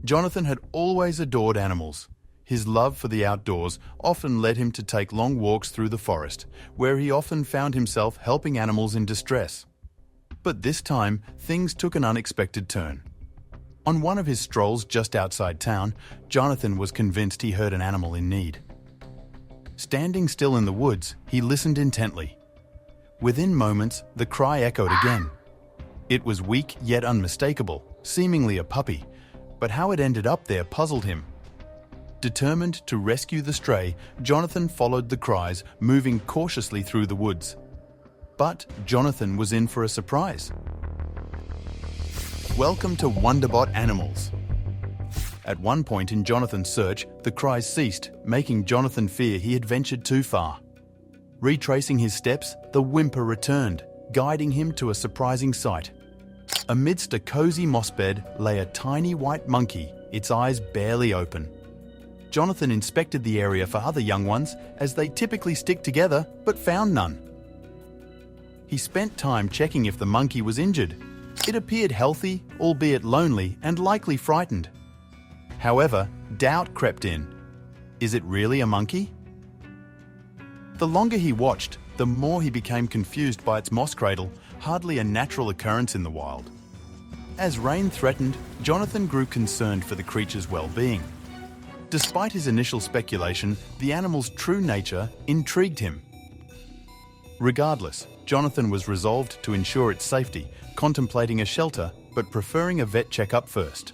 Jonathan had always adored animals. His love for the outdoors often led him to take long walks through the forest, where he often found himself helping animals in distress. But this time, things took an unexpected turn. On one of his strolls just outside town, Jonathan was convinced he heard an animal in need. Standing still in the woods, he listened intently. Within moments, the cry echoed again. It was weak yet unmistakable, seemingly a puppy, but how it ended up there puzzled him. Determined to rescue the stray, Jonathan followed the cries, moving cautiously through the woods. But Jonathan was in for a surprise. Welcome to Wonderbot Animals. At one point in Jonathan's search, the cries ceased, making Jonathan fear he had ventured too far. Retracing his steps, the whimper returned, guiding him to a surprising sight. Amidst a cozy moss bed lay a tiny white monkey, its eyes barely open. Jonathan inspected the area for other young ones, as they typically stick together, but found none. He spent time checking if the monkey was injured. It appeared healthy, albeit lonely and likely frightened. However, doubt crept in. Is it really a monkey? The longer he watched, the more he became confused by its moss cradle, hardly a natural occurrence in the wild. As rain threatened, Jonathan grew concerned for the creature's well-being. Despite his initial speculation, the animal's true nature intrigued him. Regardless, Jonathan was resolved to ensure its safety, contemplating a shelter but preferring a vet checkup first.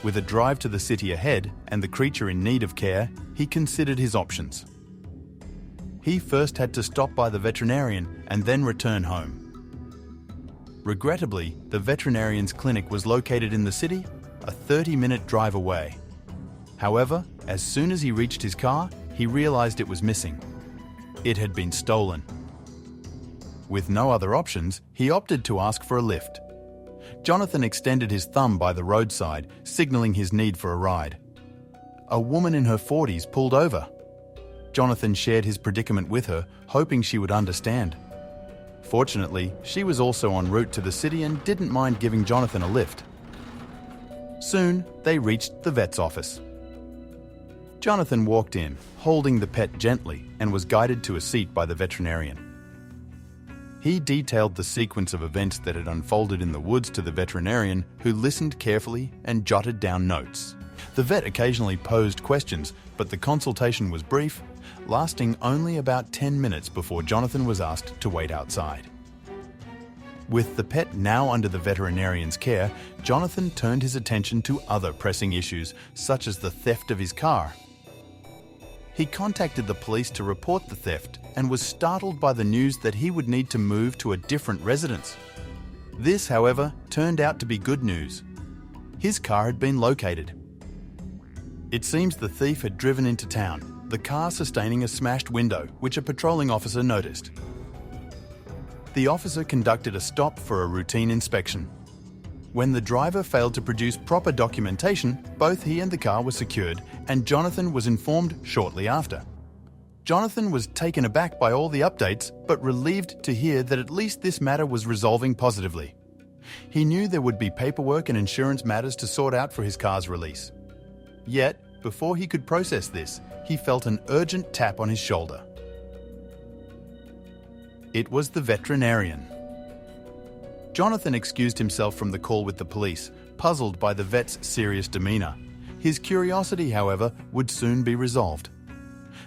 With a drive to the city ahead and the creature in need of care, he considered his options. He first had to stop by the veterinarian and then return home. Regrettably, the veterinarian's clinic was located in the city, a 30-minute drive away. However, as soon as he reached his car, he realized it was missing. It had been stolen. With no other options, he opted to ask for a lift. Jonathan extended his thumb by the roadside, signaling his need for a ride. A woman in her 40s pulled over. Jonathan shared his predicament with her, hoping she would understand. Fortunately, she was also en route to the city and didn't mind giving Jonathan a lift. Soon, they reached the vet's office. Jonathan walked in, holding the pet gently, and was guided to a seat by the veterinarian. He detailed the sequence of events that had unfolded in the woods to the veterinarian, who listened carefully and jotted down notes. The vet occasionally posed questions, but the consultation was brief, lasting only about 10 minutes before Jonathan was asked to wait outside. With the pet now under the veterinarian's care, Jonathan turned his attention to other pressing issues, such as the theft of his car. He contacted the police to report the theft and was startled by the news that he would need to move to a different residence. This, however, turned out to be good news. His car had been located. It seems the thief had driven into town, the car sustaining a smashed window, which a patrolling officer noticed. The officer conducted a stop for a routine inspection. When the driver failed to produce proper documentation, both he and the car were secured, and Jonathan was informed shortly after. Jonathan was taken aback by all the updates, but relieved to hear that at least this matter was resolving positively. He knew there would be paperwork and insurance matters to sort out for his car's release. Yet, before he could process this, he felt an urgent tap on his shoulder. It was the veterinarian. Jonathan excused himself from the call with the police, puzzled by the vet's serious demeanor. His curiosity, however, would soon be resolved.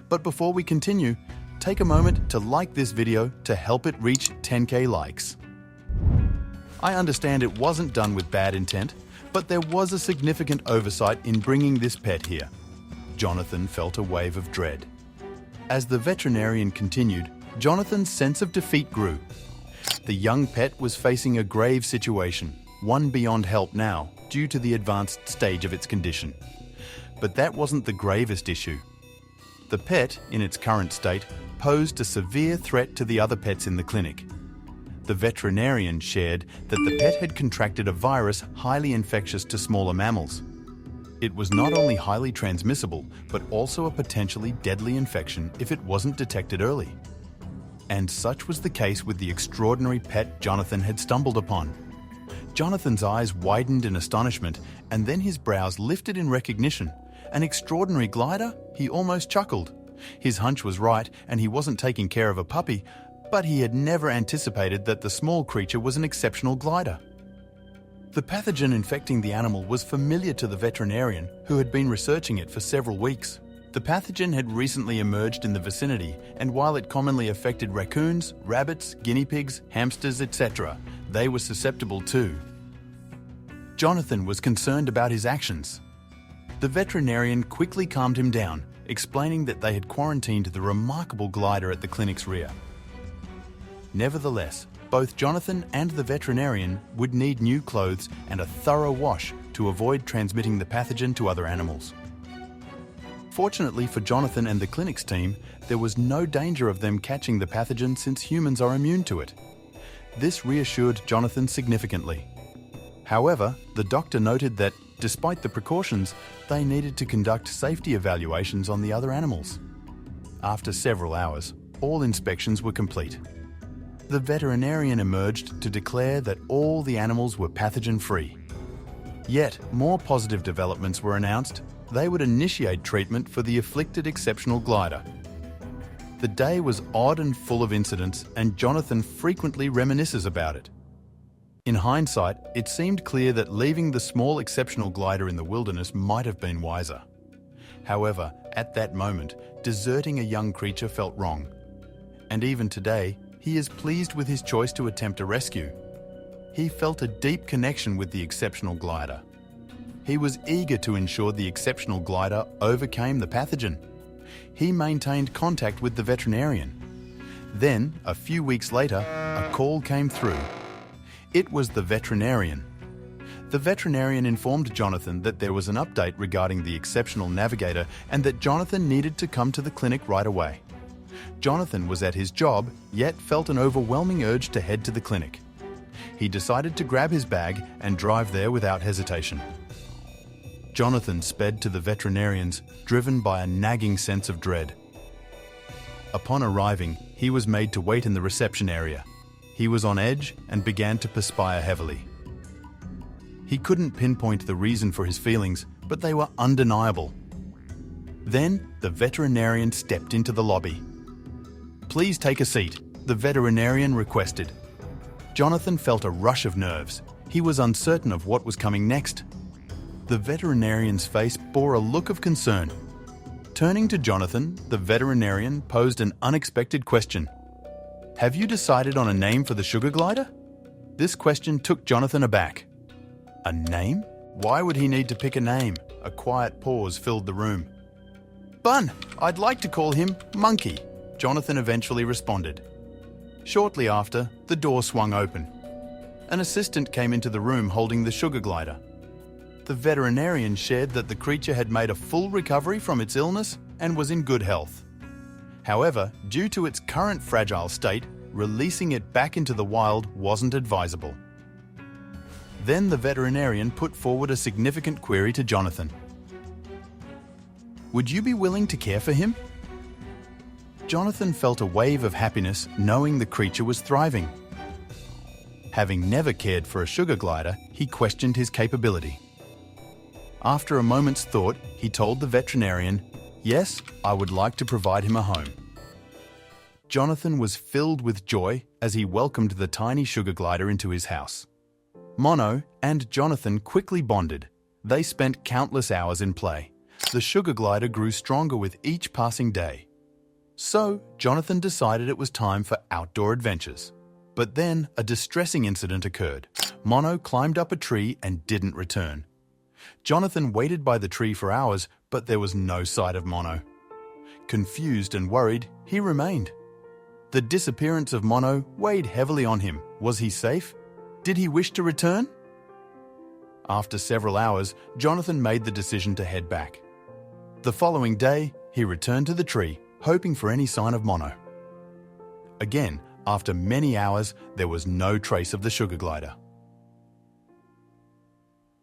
But before we continue, take a moment to like this video to help it reach 10K likes. I understand it wasn't done with bad intent, but there was a significant oversight in bringing this pet here. Jonathan felt a wave of dread. As the veterinarian continued, Jonathan's sense of defeat grew. The young pet was facing a grave situation, one beyond help now, due to the advanced stage of its condition. But that wasn't the gravest issue. The pet, in its current state, posed a severe threat to the other pets in the clinic. The veterinarian shared that the pet had contracted a virus highly infectious to smaller mammals. It was not only highly transmissible, but also a potentially deadly infection if it wasn't detected early. And such was the case with the extraordinary pet Jonathan had stumbled upon. Jonathan's eyes widened in astonishment, and then his brows lifted in recognition. An extraordinary glider? He almost chuckled. His hunch was right, and he wasn't taking care of a puppy, but he had never anticipated that the small creature was an exceptional glider. The pathogen infecting the animal was familiar to the veterinarian, who had been researching it for several weeks. The pathogen had recently emerged in the vicinity, and while it commonly affected raccoons, rabbits, guinea pigs, hamsters, etc., they were susceptible too. Jonathan was concerned about his actions. The veterinarian quickly calmed him down, explaining that they had quarantined the remarkable glider at the clinic's rear. Nevertheless, both Jonathan and the veterinarian would need new clothes and a thorough wash to avoid transmitting the pathogen to other animals. Fortunately for Jonathan and the clinic's team, there was no danger of them catching the pathogen since humans are immune to it. This reassured Jonathan significantly. However, the doctor noted that, despite the precautions, they needed to conduct safety evaluations on the other animals. After several hours, all inspections were complete. The veterinarian emerged to declare that all the animals were pathogen-free. Yet, more positive developments were announced. They would initiate treatment for the afflicted exceptional glider. The day was odd and full of incidents, and Jonathan frequently reminisces about it. In hindsight, it seemed clear that leaving the small exceptional glider in the wilderness might have been wiser. However, at that moment, deserting a young creature felt wrong. And even today, he is pleased with his choice to attempt a rescue. He felt a deep connection with the exceptional glider. He was eager to ensure the exceptional glider overcame the pathogen. He maintained contact with the veterinarian. Then, a few weeks later, a call came through. It was the veterinarian. The veterinarian informed Jonathan that there was an update regarding the exceptional navigator and that Jonathan needed to come to the clinic right away. Jonathan was at his job, yet felt an overwhelming urge to head to the clinic. He decided to grab his bag and drive there without hesitation. Jonathan sped to the veterinarian's, driven by a nagging sense of dread. Upon arriving, he was made to wait in the reception area. He was on edge and began to perspire heavily. He couldn't pinpoint the reason for his feelings, but they were undeniable. Then, the veterinarian stepped into the lobby. "Please take a seat," the veterinarian requested. Jonathan felt a rush of nerves. He was uncertain of what was coming next. The veterinarian's face bore a look of concern. Turning to Jonathan, the veterinarian posed an unexpected question. "Have you decided on a name for the sugar glider?" This question took Jonathan aback. A name? Why would he need to pick a name? A quiet pause filled the room. "Bun, I'd like to call him Monkey," Jonathan eventually responded. Shortly after, the door swung open. An assistant came into the room holding the sugar glider. The veterinarian shared that the creature had made a full recovery from its illness and was in good health. However, due to its current fragile state, releasing it back into the wild wasn't advisable. Then the veterinarian put forward a significant query to Jonathan. "Would you be willing to care for him?" Jonathan felt a wave of happiness knowing the creature was thriving. Having never cared for a sugar glider, he questioned his capability. After a moment's thought, he told the veterinarian, "Yes, I would like to provide him a home." Jonathan was filled with joy as he welcomed the tiny sugar glider into his house. Mono and Jonathan quickly bonded. They spent countless hours in play. The sugar glider grew stronger with each passing day. So, Jonathan decided it was time for outdoor adventures. But then, a distressing incident occurred. Mono climbed up a tree and didn't return. Jonathan waited by the tree for hours, but there was no sight of Mono. Confused and worried, he remained. The disappearance of Mono weighed heavily on him. Was he safe? Did he wish to return? After several hours, Jonathan made the decision to head back. The following day, he returned to the tree, hoping for any sign of Mono. Again, after many hours, there was no trace of the sugar glider.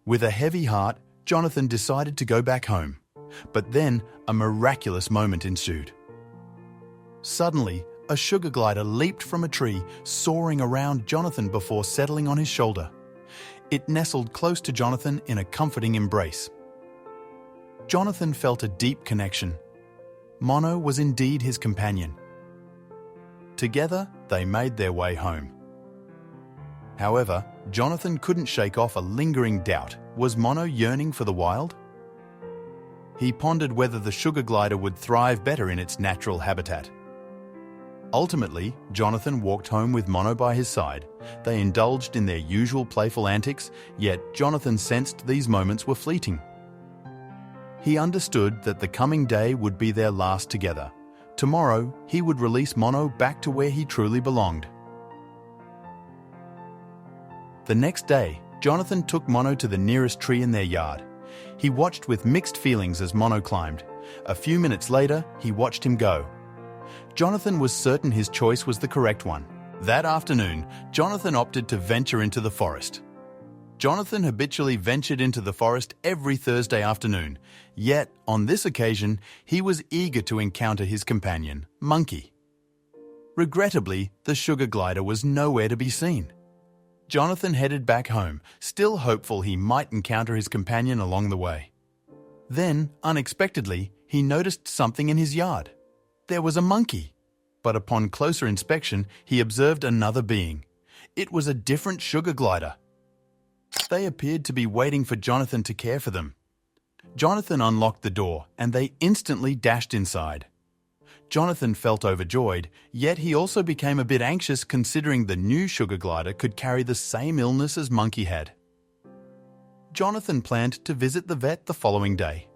With a heavy heart, Jonathan decided to go back home. But then, a miraculous moment ensued. Suddenly, a sugar glider leaped from a tree, soaring around Jonathan before settling on his shoulder. It nestled close to Jonathan in a comforting embrace. Jonathan felt a deep connection. Mono was indeed his companion. Together, they made their way home. However, Jonathan couldn't shake off a lingering doubt. Was Mono yearning for the wild? He pondered whether the sugar glider would thrive better in its natural habitat. Ultimately, Jonathan walked home with Mono by his side. They indulged in their usual playful antics, yet Jonathan sensed these moments were fleeting. He understood that the coming day would be their last together. Tomorrow, he would release Mono back to where he truly belonged. The next day, Jonathan took Mono to the nearest tree in their yard. He watched with mixed feelings as Mono climbed. A few minutes later, he watched him go. Jonathan was certain his choice was the correct one. That afternoon, Jonathan opted to venture into the forest. Jonathan habitually ventured into the forest every Thursday afternoon, yet on this occasion, he was eager to encounter his companion, Monkey. Regrettably, the sugar glider was nowhere to be seen. Jonathan headed back home, still hopeful he might encounter his companion along the way. Then, unexpectedly, he noticed something in his yard. There was a monkey. But upon closer inspection, he observed another being. It was a different sugar glider. They appeared to be waiting for Jonathan to care for them. Jonathan unlocked the door, and they instantly dashed inside. Jonathan felt overjoyed, yet he also became a bit anxious considering the new sugar glider could carry the same illness as Monkey had. Jonathan planned to visit the vet the following day.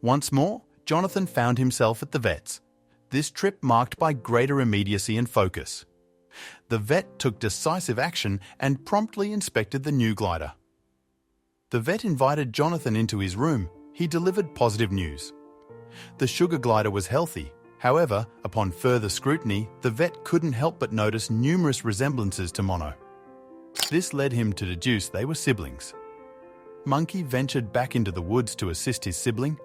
Once more, Jonathan found himself at the vet's. This trip marked by greater immediacy and focus. The vet took decisive action and promptly inspected the new glider. The vet invited Jonathan into his room. He delivered positive news. The sugar glider was healthy. However, upon further scrutiny, the vet couldn't help but notice numerous resemblances to Mono. This led him to deduce they were siblings. Monkey ventured back into the woods to assist his sibling.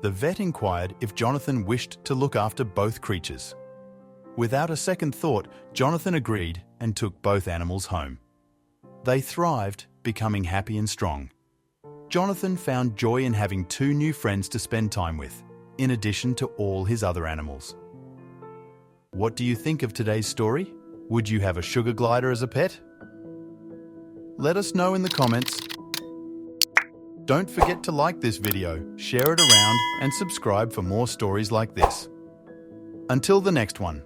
The vet inquired if Jonathan wished to look after both creatures. Without a second thought, Jonathan agreed and took both animals home. They thrived, becoming happy and strong. Jonathan found joy in having two new friends to spend time with, in addition to all his other animals. What do you think of today's story? Would you have a sugar glider as a pet? Let us know in the comments. Don't forget to like this video, share it around, and subscribe for more stories like this. Until the next one.